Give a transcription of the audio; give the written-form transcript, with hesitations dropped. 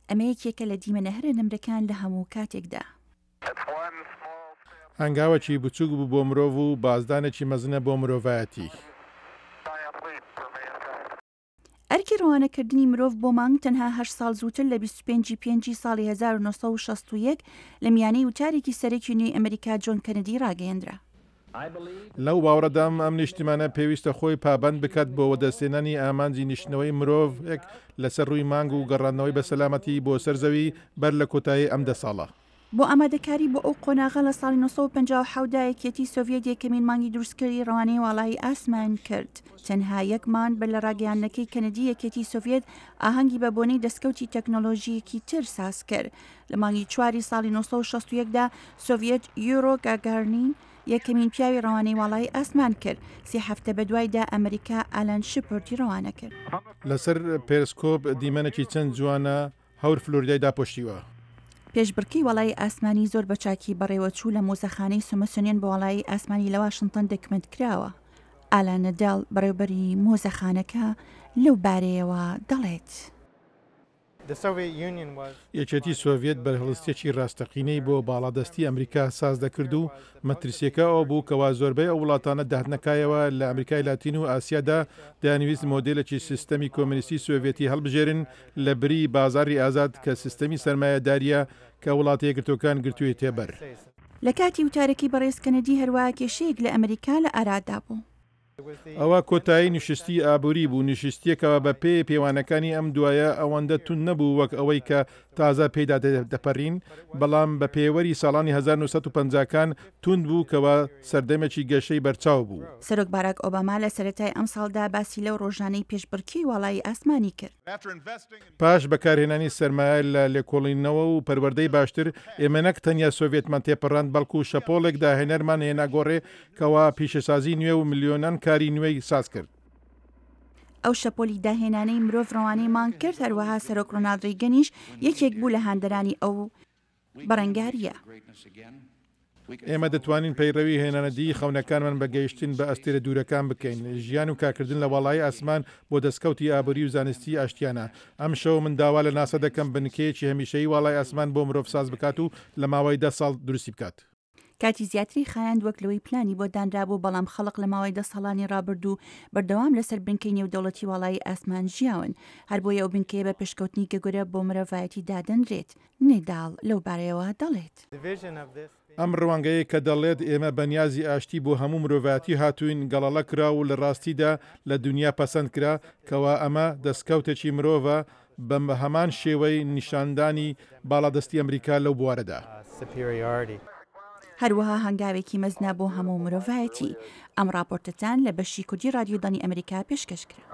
ئەمە یەکێکە لە دیمەنە نەمرەکان لە هەموو کاتێکدا. هەنگاوەکی بچووک بوو بۆ مرۆڤ و بازدانێکی مەزنە بۆ مرۆڤایەتی. ئەرکی ڕەوانەکردنی مرۆڤ بۆ مانگ تەنها 8 ساڵ زووتر لە 25 ساڵی 1961 لە میانەی وتارێکی سەرەکی نوێی ئەمریکا جۆن کەنەدی ڕاگەیەندرا. لەو باوەڕەدام ئەم نیشتیمانە پێویستە خۆی پابەند بکات بۆ وەدەستێنانی ئامانجی نیشتنەوەی مرۆڤێک لەسەر ڕووی مانگ و گەڕاندنەوەی بە سەلامەتی بۆ سەرزەوی بەر لە کۆتایی ئەم 10 ساڵە. بۆ ئامادەکاری بۆ ئەو قۆناغە لە ساڵی 1950 دا یەکێتی سۆڤیەت یەکەمین مانگی دروستکردی ڕەوانەی وڵای ئاسمان کرد. تەنها یەک مان بەر لە ڕاگەیاندنەکەی کەنەدی یەکێتی سۆڤیەت ئاهەنگی بە بۆنەی دەستکەوتی تەکنۆلۆژیەکی تر ساز کرد. لە مانگی 4 ساڵی 1961 دا سۆڤیەت یۆرۆ گاگارنین یەکەمین پیاوی ڕەوانەی وڵای ئاسمان کرد. 3 هەفتە بەدوایدا ئەمریکا ئالان شپۆردی ڕەوانە کرد. لەسەر پێرسکۆپ دیمەنێکی چەند جوانە هەور فلۆریدای داپۆشتیوە. پێشبڕکەی وڵای ئاسمانی زۆر بەچاکی بەڕێوەچوو لە مۆزەخانەی سومەسیۆنیان بە وڵای ئاسمانی لە واشنتن دەکمنت کراوە. ئالان نەدال بەڕێوەبەری مۆزەخانەکە لەو بارەیەوە دەڵێت. یەکێتی سۆڤیەت بەرهەڵستێکی ڕاستەقینەی بۆ باڵادەستی ئەمریکا ساز دەکرد و مەترسیەکە ئەو بوو کەوا زۆربەی ئەو وڵاتانە داهاتنەکایەوە لە ئەمریکای لاتین و ئاسیادا دەیانویست مۆدێلێکی سیستەمی کۆمونیستی سۆڤیەتی هەڵبژێرن لە بری بازاری ئازاد کە سیستەمی سەرمایەداریە کە وڵاتە یەکگرتووەکان گرتووی تێبەر. لە کاتی وتارەکەی بەڕێز کەنەدی هەروە کێشەیەک لە ئەمریکا لە ئارادا بوو. ئەوە کۆتایی نیشستی ئابووری بوو، نیشستیەکەوە بە پێی پێوانەکانی ئەم دوایە ئەوەندە تون نەبوو وەک ئەوەی کە تازە پێدا دەپەڕین، بەڵام بە پێوەری ساڵانی 1950کان تون بوو کەوە سەردەمێکی گەشەی بەرچاو بوو. سەرۆک باراک ئۆباما لە سەرەتای ئەم ساڵدا باسی لەو ڕۆژانەی پێشبڕکێی وڵای ئاسمانی کرد. پاش بەکارهێنانی سەرمایە لە لێکۆڵینەوە و پەروەردەی باشتر، ئێمە نەک تەنیا سۆڤیەتمان تێپەڕاند بەڵکو شەپۆڵێک داهێنەرمان هێنا گۆڕێ کەوا پیشەسازی نوێ و ملیۆنان کاری نوێی ساز کرد. ئەو شەپۆلی داهێنانەی مرۆڤ ڕەوانەی مان کرد هەروەها سەرۆک ڕۆناڵد ڕێیگەنیش یەکێک بوو لە هاندەرانی ئەو بەڕەنگاریە. ئێمە دەتوانین پەیڕەوی هێنانەدی خەونەکانمان بە گەیشتن بە ئەستێرە دوورەکان بکەین. ژیان و کارکردن لە وڵای ئاسمان بۆ دەستکەوتی ئابووری و زانستی ئاشتیانە. ئەم شەو من داوا لە ناسا دەکەم بنکەیەکی هەمیشەیی وڵای ئاسمان بۆ مرۆڤ ساز بکات و لە ماوەی 10 ساڵ دروستی بکات. کاتی زیاتری خایاند وەک لەوەی پلانی بۆ دانرابوو، بەڵام خەڵق لە ماوەی 10 ساڵانی ڕابردوو بەردەوام لەسەر بنکەی نێودەوڵەتی وڵای ئاسمان ژیاون. هەر بۆیە ئەو بنکەیە بە پێشکەوتنی گەگورە بۆ مرۆڤایەتی دادەنرێت. نێداڵ لەو بارەیەوە دەڵێت. ئەم ڕەوانگەیە کە دەڵێت ئێمە بەنیازی ئاشتی بۆ هەموو مرۆڤایەتی هاتوین گەڵەڵە کرا و لە ڕاستیدا لە دنیا پەسەند کرا کەوا ئەمە دەستکەوتێکی مرۆڤە بە هەمان شێوەی نیشاندانی باڵادەستی ئەمریکا لەو بوارەدا. هەروەها هەنگاوێکی مەزنا بۆ هەموو مرۆڤایەتی. ئەم راپۆرتتان لە بەشی کوردی رادیۆ دانی ئەمریکا پێشکەش کرا.